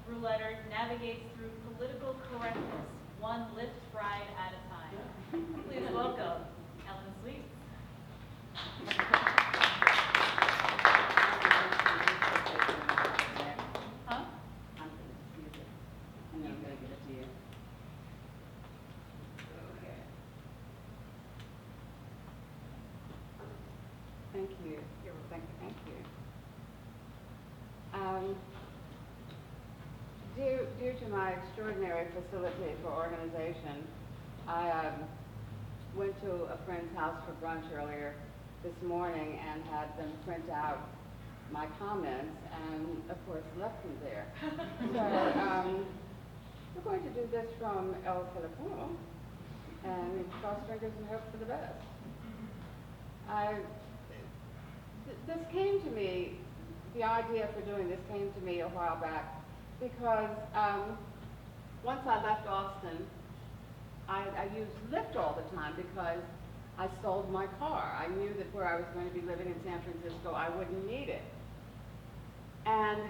rouletter navigates through political correctness, one Lyft ride at a time. Please welcome Ellen Sweet. Huh? I'm going to excuse it, and then I'm going to give it to you. Okay. Thank you. Thank you. Due to my extraordinary facility for organization, I went to a friend's house for brunch earlier this morning and had them print out my comments and, of course, left them there. So we're going to do this from El Telefono and cross fingers and hope for the best. This came to me, the idea for doing this came to me a while back because once I left Austin, I used Lyft all the time because I sold my car. I knew that where I was going to be living in San Francisco, I wouldn't need it. And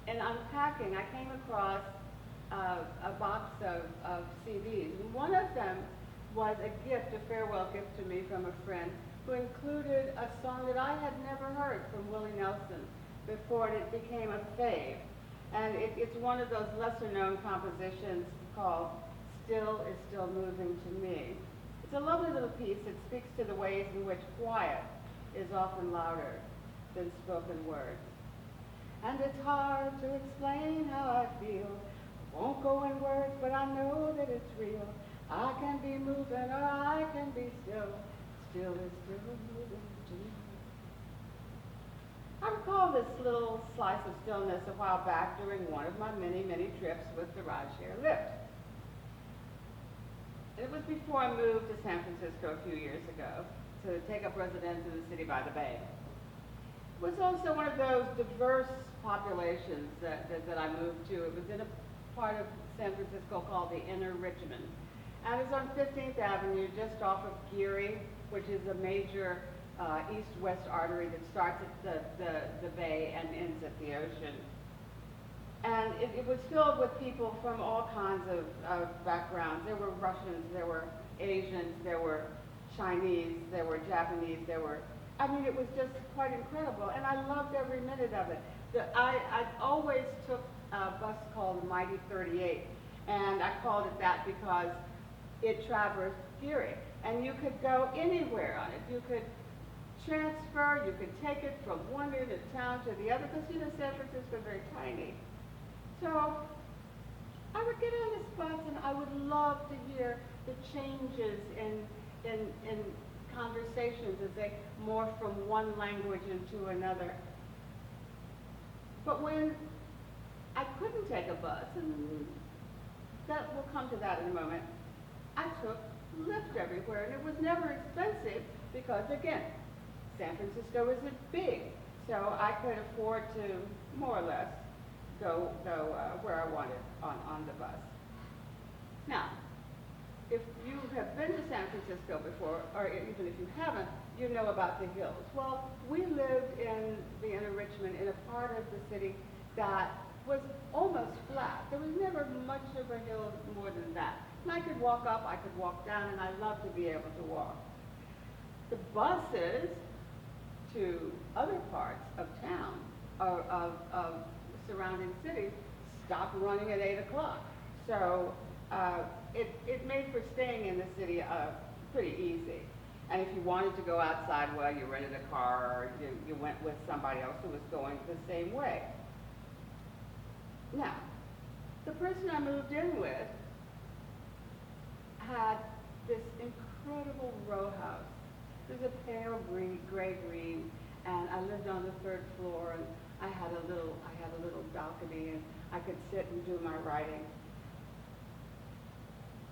in unpacking, I came across a box of CDs. And one of them was a gift, a farewell gift to me from a friend who included a song that I had never heard from Willie Nelson before it became a fave. And it's one of those lesser-known compositions called Still Is Still Moving to Me. It's a lovely little piece. It speaks to the ways in which quiet is often louder than spoken words. And it's hard to explain how I feel. I won't go in words, but I know that it's real. I can be moving or I can be still. Still is still moving to me. I recall this little slice of stillness a while back during one of my many, many trips with the rideshare Lyft. It was before I moved to San Francisco a few years ago to take up residence in the city by the bay. It was also one of those diverse populations that I moved to. It was in a part of San Francisco called the Inner Richmond. And it's on 15th Avenue, just off of Geary, which is a major east-west artery that starts at the bay and ends at the ocean. And it was filled with people from all kinds of backgrounds. There were Russians, there were Asians, there were Chinese, there were Japanese, I mean, it was just quite incredible. And I loved every minute of it. I always took a bus called the Mighty 38. And I called it that because it traversed Geary. And you could go anywhere on it. You could transfer, you could take it from one end of town to the other, because, you know, San Francisco is very tiny. So I would get on this bus and I would love to hear the changes in conversations as they morph from one language into another. But when I couldn't take a bus, and we'll come to that in a moment, I took Lyft everywhere, and it was never expensive because, again, San Francisco isn't big, so I could afford to more or less go where I wanted on the bus. Now, if you have been to San Francisco before, or even if you haven't, you know about the hills. Well, we lived in the Inner Richmond in a part of the city that was almost flat. There was never much of a hill more than that. And I could walk up, I could walk down, and I loved to be able to walk. The buses to other parts of town, of surrounding cities, stopped running at 8 o'clock. So it made for staying in the city pretty easy. And if you wanted to go outside, well, you rented a car or you went with somebody else who was going the same way. Now, the person I moved in with had this incredible row house. It was a pale gray-green, and I lived on the 3rd floor, and I had a little balcony, and I could sit and do my writing.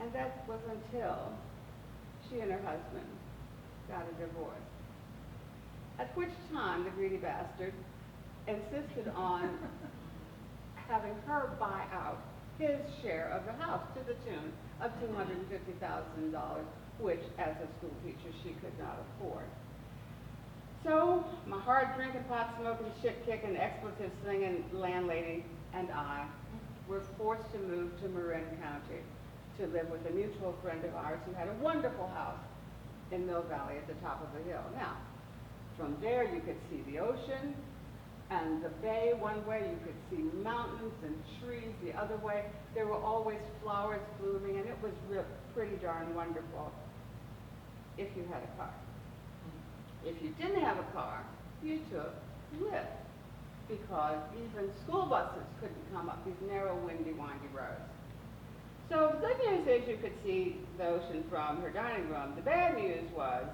And that was until she and her husband got a divorce. At which time the greedy bastard insisted on having her buy out his share of the house to the tune of $250,000, which as a school teacher she could not afford. So my hard drinking, pot smoking, shit kicking, expletive slinging landlady and I were forced to move to Marin County to live with a mutual friend of ours who had a wonderful house in Mill Valley at the top of the hill. Now, from there you could see the ocean and the bay one way, you could see mountains and trees the other way. There were always flowers blooming, and it was pretty darn wonderful if you had a car. If you didn't have a car, you took Lyft, because even school buses couldn't come up these narrow, windy, windy roads. So the good news is you could see the ocean from her dining room. The bad news was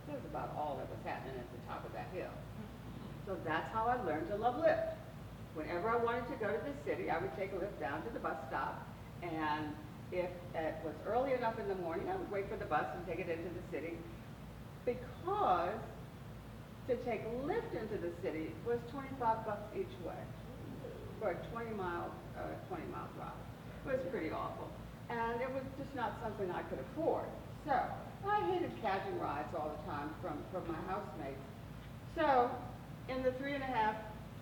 that was about all that was happening at the top of that hill. So that's how I learned to love Lyft. Whenever I wanted to go to the city, I would take a Lyft down to the bus stop, and if it was early enough in the morning, I would wait for the bus and take it into the city, because to take Lyft into the city was $25 each way for a 20-mile drive. It was pretty awful, and it was just not something I could afford. So I hated catching rides all the time from my housemates. So in the 3.5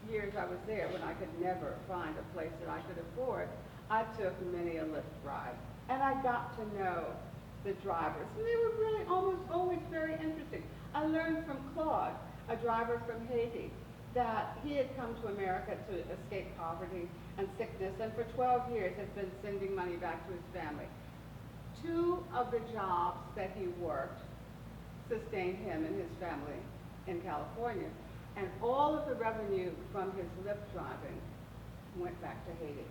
years I was there, when I could never find a place that I could afford, I took many a Lyft ride, and I got to know the drivers, and they were really almost always very interesting. I learned from Claude, a driver from Haiti, that he had come to America to escape poverty and sickness, and for 12 years had been sending money back to his family. 2 of the jobs that he worked sustained him and his family in California, and all of the revenue from his Lyft driving went back to Haiti.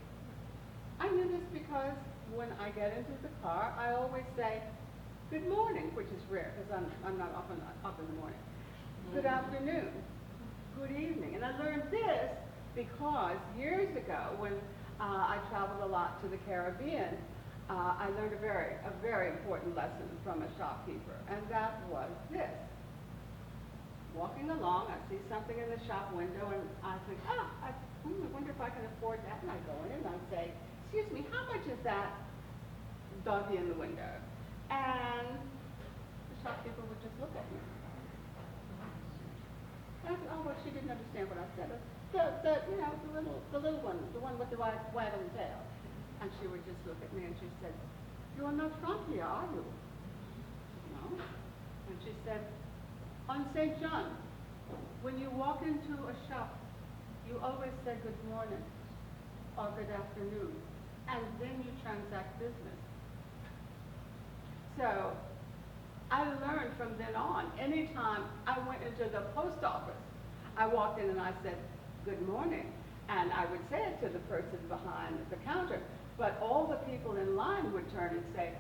I knew this because when I get into the car, I always say, good morning, which is rare because I'm not often up in the morning. Good afternoon, good evening. And I learned this because years ago, when I traveled a lot to the Caribbean, I learned a very important lesson from a shopkeeper, and that was this. Walking along, I see something in the shop window, and I think, I wonder if I can afford that. And I go in and I say, excuse me, how much is that doggy in the window? And the shopkeeper would just look at me. And I said, oh, well, she didn't understand what I said. The little one, the one with the waggling tail. And she would just look at me and she said, you're not from here, are you? No. And she said, on St. John, when you walk into a shop, you always say good morning or good afternoon, and then you transact business. So I learned from then on, anytime I went into the post office, I walked in and I said, good morning. And I would say it to the person behind the counter, but all the people in line would turn and say,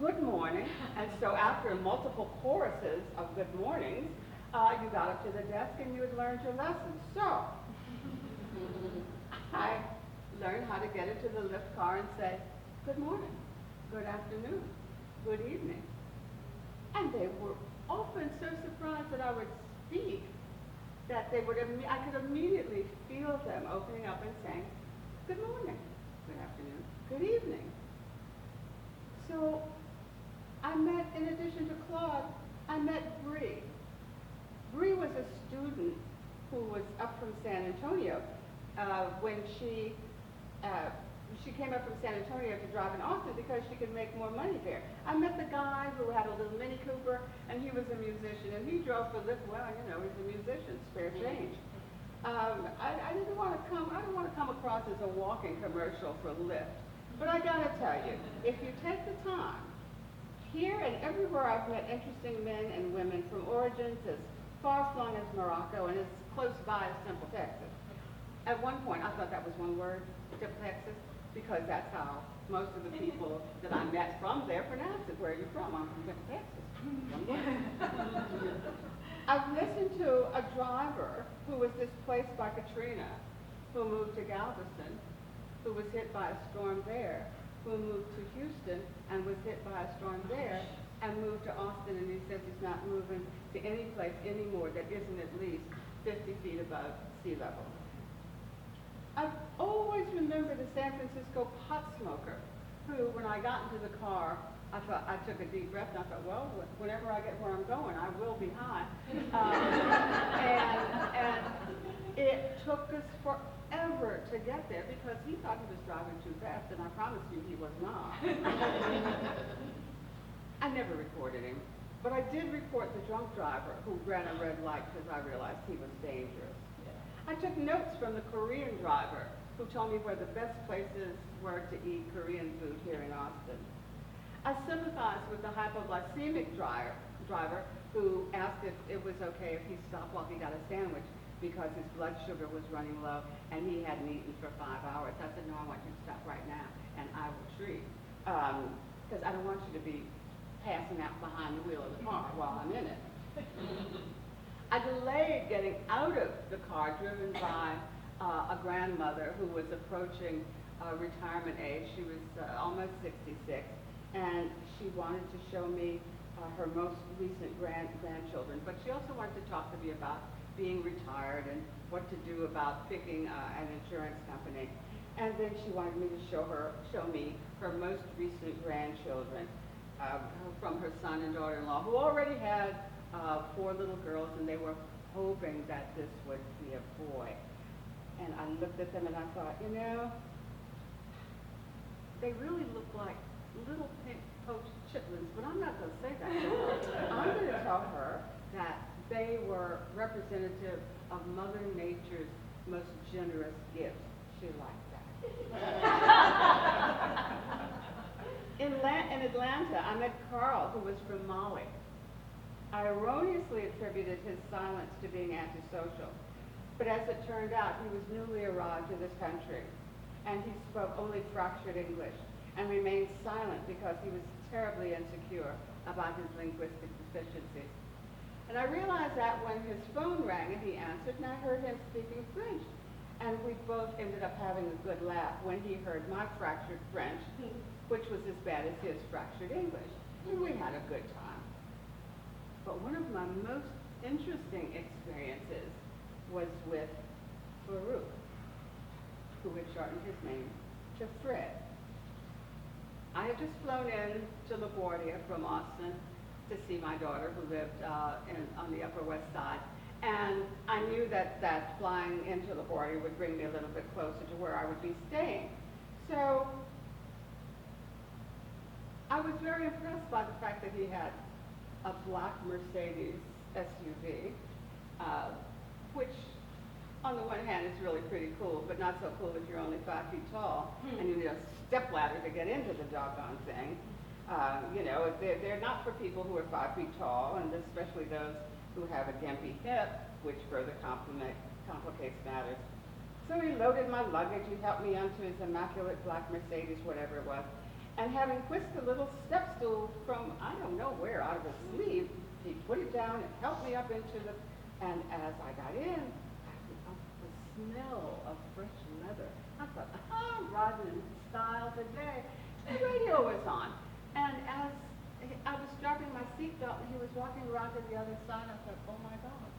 good morning. And so after multiple choruses of good mornings, you got up to the desk and you had learned your lesson. So I learned how to get into the Lyft car and say, good morning, good afternoon, good evening. And they were often so surprised that I would speak that they would, I could immediately feel them opening up and saying, good morning, good afternoon, good evening. So I met, in addition to Claude, I met Bree. Bree was a student who was up from San Antonio when she came up from San Antonio to drive in Austin because she could make more money there. I met the guy who had a little Mini Cooper, and he was a musician, and he drove for Lyft. Well, you know, he's a musician, spare change. I didn't want to come across as a walking commercial for Lyft, but I gotta tell you, if you take the time, here and everywhere I've met interesting men and women from origins as far-flung as Morocco and as close by as Temple, Texas. At one point, I thought that was one word, Temple, Texas, because that's how most of the people that I met from there pronounce it. Where are you from? I'm from Temple, Texas. I've listened to a driver who was displaced by Katrina, who moved to Galveston, who was hit by a storm there, who moved to Houston and was hit by a storm there, and moved to Austin, and he says he's not moving to any place anymore that isn't at least 50 feet above sea level. I've always remembered a San Francisco pot smoker who, when I got into the car, I took a deep breath and I thought, well, whenever I get where I'm going, I will be high. And it took us forever to get there because he thought he was driving too fast, and I promise you he was not. I never reported him, but I did report the drunk driver who ran a red light because I realized he was dangerous. I took notes from the Korean driver who told me where the best places were to eat Korean food here in Austin. I sympathized with the hypoglycemic driver who asked if it was okay if he stopped while he got a sandwich because his blood sugar was running low and he hadn't eaten for 5 hours. I said, no, I want you to stop right now and I will treat. Because I don't want you to be passing out behind the wheel of the car while I'm in it. I delayed getting out of the car driven by a grandmother who was approaching retirement age. She was almost 66, and she wanted to show me her most recent grandchildren, but she also wanted to talk to me about being retired and what to do about picking an insurance company. And then she wanted me to show me her most recent grandchildren from her son and daughter-in-law, who already had 4 little girls, and they were hoping that this would be a boy. And I looked at them and I thought, you know, they really look like little pink poached chitlins, but I'm not going to say that to her. I'm going to tell her that they were representative of Mother Nature's most generous gifts. She liked that. In Atlanta, I met Carl, who was from Mali. I erroneously attributed his silence to being antisocial, but as it turned out, he was newly arrived to this country, and he spoke only fractured English and remained silent because he was terribly insecure about his linguistic deficiencies. And I realized that when his phone rang and he answered, and I heard him speaking French, and we both ended up having a good laugh when he heard my fractured French, which was as bad as his fractured English, and we had a good time. But one of my most interesting experiences was with Farouk, who had shortened his name to Fred. I had just flown in to LaGuardia from Austin to see my daughter, who lived on the Upper West Side, and I knew that flying into LaGuardia would bring me a little bit closer to where I would be staying. So I was very impressed by the fact that he had a black Mercedes SUV, which on the one hand is really pretty cool, but not so cool if you're only 5 feet tall and you need a step ladder to get into the doggone thing. You know, they're not for people who are 5 feet tall, and especially those who have a gimpy hip, which further complicates matters. So he loaded my luggage, he helped me onto his immaculate black Mercedes, whatever it was, and having whisked a little step stool from I don't know where out of his sleeve, he put it down and helped me up into the, and as I got in, I felt the smell of fresh leather. I thought, I'm riding in style today. The radio was on, and as I was strapping my seatbelt and he was walking around to the other side, I thought, oh my God,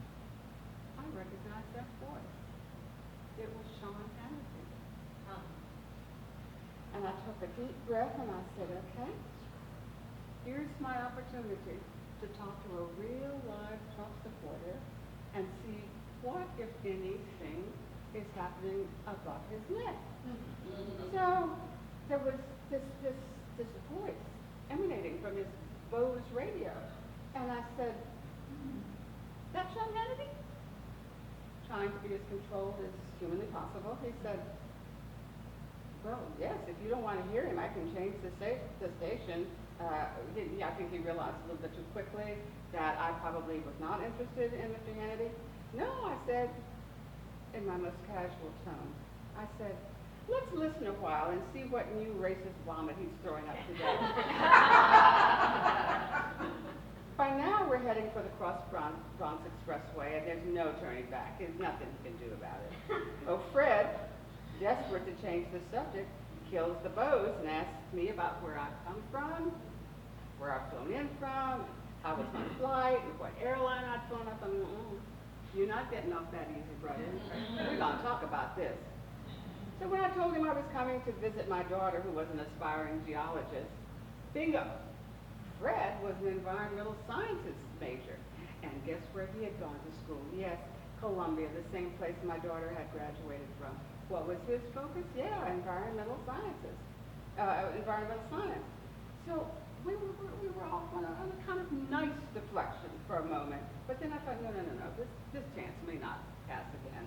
I recognize that voice. It was Sean Hannity. And I took a deep breath and I said, okay, here's my opportunity to talk to a real live Trump supporter and see what, if anything, is happening above his neck. So there was this voice emanating from his Bose radio. And I said, that's Sean Hannity? Trying to be as controlled as humanly possible, he said, well, yes, if you don't want to hear him, I can change the station. I think he realized a little bit too quickly that I probably was not interested in Mr. Hannity. No, I said, in my most casual tone, I said, let's listen a while and see what new racist vomit he's throwing up today. By now, we're heading for the Cross Bronx Expressway, and there's no turning back. There's nothing he can do about it. Oh, Fred, desperate to change the subject, kills the Bose and asks me about where I've come from, where I've flown in from, how was my flight, and what airline I'd flown up on. You're not getting off that easy, brother. We're going to talk about this. So when I told him I was coming to visit my daughter, who was an aspiring geologist, bingo, Fred was an environmental sciences major. And guess where he had gone to school? Yes, Columbia, the same place my daughter had graduated from. What was his focus? Yeah, environmental sciences, environmental science. So we were off on a kind of nice deflection for a moment. But then I thought, no, this chance may not pass again.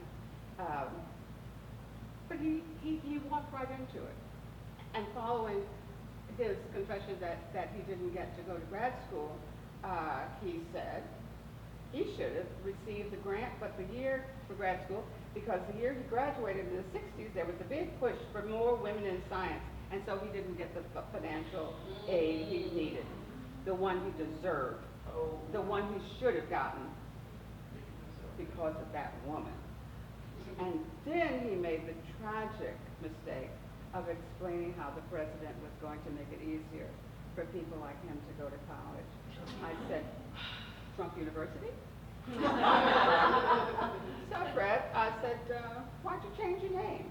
But he walked right into it. And following his confession that he didn't get to go to grad school, he said he should have received the grant, but the year for grad school, because the year he graduated in the 60s, there was a big push for more women in science, and so he didn't get the financial aid he needed, the one he deserved, the one he should have gotten because of that woman. And then he made the tragic mistake of explaining how the president was going to make it easier for people like him to go to college. I said, Trump University? So Fred, I said, why'd you change your name?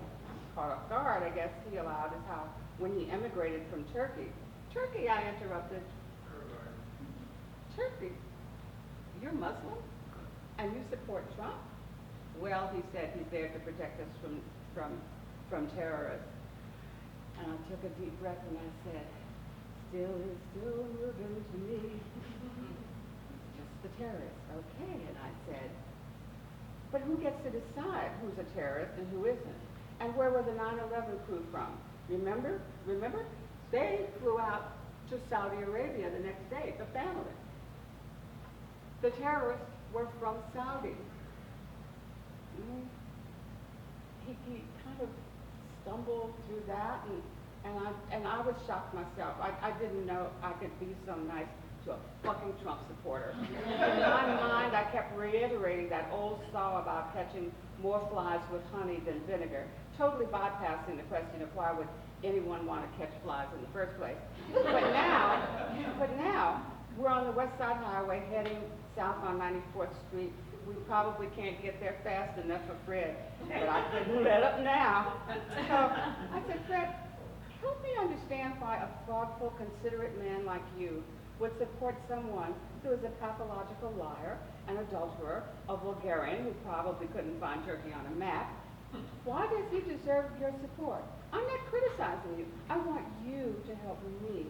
Caught off guard, I guess he allowed us how when he emigrated from Turkey. Turkey, I interrupted. Turkey? You're Muslim? And you support Trump? Well, he said he's there to protect us from terrorists. And I took a deep breath and I said, still is still moving to me. Just the terrorists, okay. And I said, but who gets to decide who's a terrorist and who isn't? And where were the 9/11 crew from? Remember? They flew out to Saudi Arabia the next day, the family. The terrorists were from Saudi. He kind of stumbled through that, and I was shocked myself. I didn't know I could be so nice to a fucking Trump supporter. In my mind, I kept reiterating that old saw about catching more flies with honey than vinegar, totally bypassing the question of why would anyone want to catch flies in the first place. But now, we're on the West Side Highway heading south on 94th Street. We probably can't get there fast enough for Fred, but I couldn't let up now. So I said, Fred, help me understand why a thoughtful, considerate man like you would support someone who is a pathological liar, an adulterer, a vulgarian who probably couldn't find Turkey on a map. Why does he deserve your support? I'm not criticizing you. I want you to help me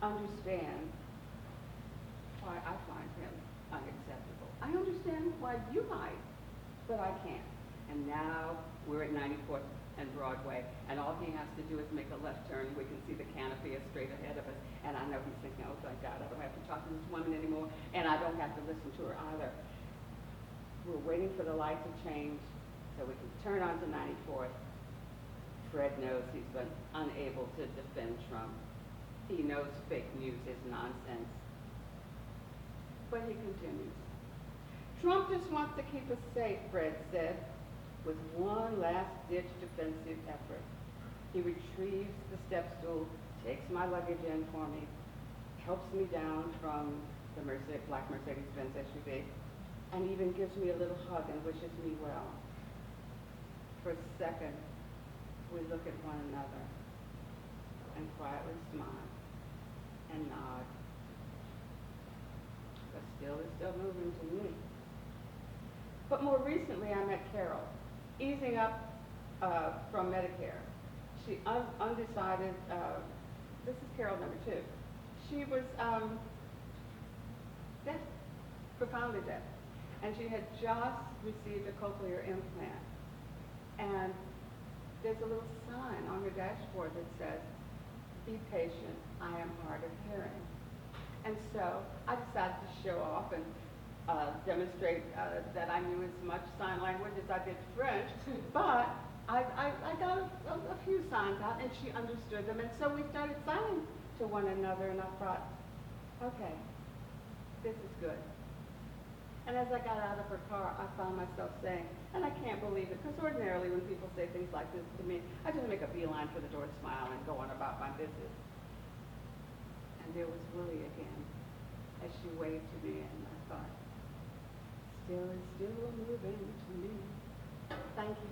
understand why I find him unacceptable. I understand why you might, but I can't. And now we're at 94th and Broadway, and all he has to do is make a left turn. We can see the canopy is straight ahead of us, and I know he's thinking, oh my God, I don't have to talk to this woman anymore, and I don't have to listen to her either. We're waiting for the light to change so we can turn onto 94th. Fred knows he's been unable to defend Trump. He knows fake news is nonsense. But he continues. Trump just wants to keep us safe, Fred said, with one last-ditch defensive effort. He retrieves the step stool, takes my luggage in for me, helps me down from the black Mercedes-Benz SUV, and even gives me a little hug and wishes me well. For a second, we look at one another and quietly smile and nod. But still, it's still moving to me. But more recently, I met Carol, easing up from Medicare. She undecided. This is Carol number 2. She was deaf, profoundly deaf, and she had just received a cochlear implant. And there's a little sign on her dashboard that says, "Be patient, I am hard of hearing." And so I decided to show off and demonstrate that I knew as much sign language as I did French, but I got a few signs out and she understood them, and so we started signing to one another, and I thought, okay, this is good. And as I got out of her car, I found myself saying, and I can't believe it, because ordinarily when people say things like this to me, I just make a beeline for the door, smile, and go on about my business. And there was Willie again, as she waved to me, and I thought, still is still moving to me. Thank you.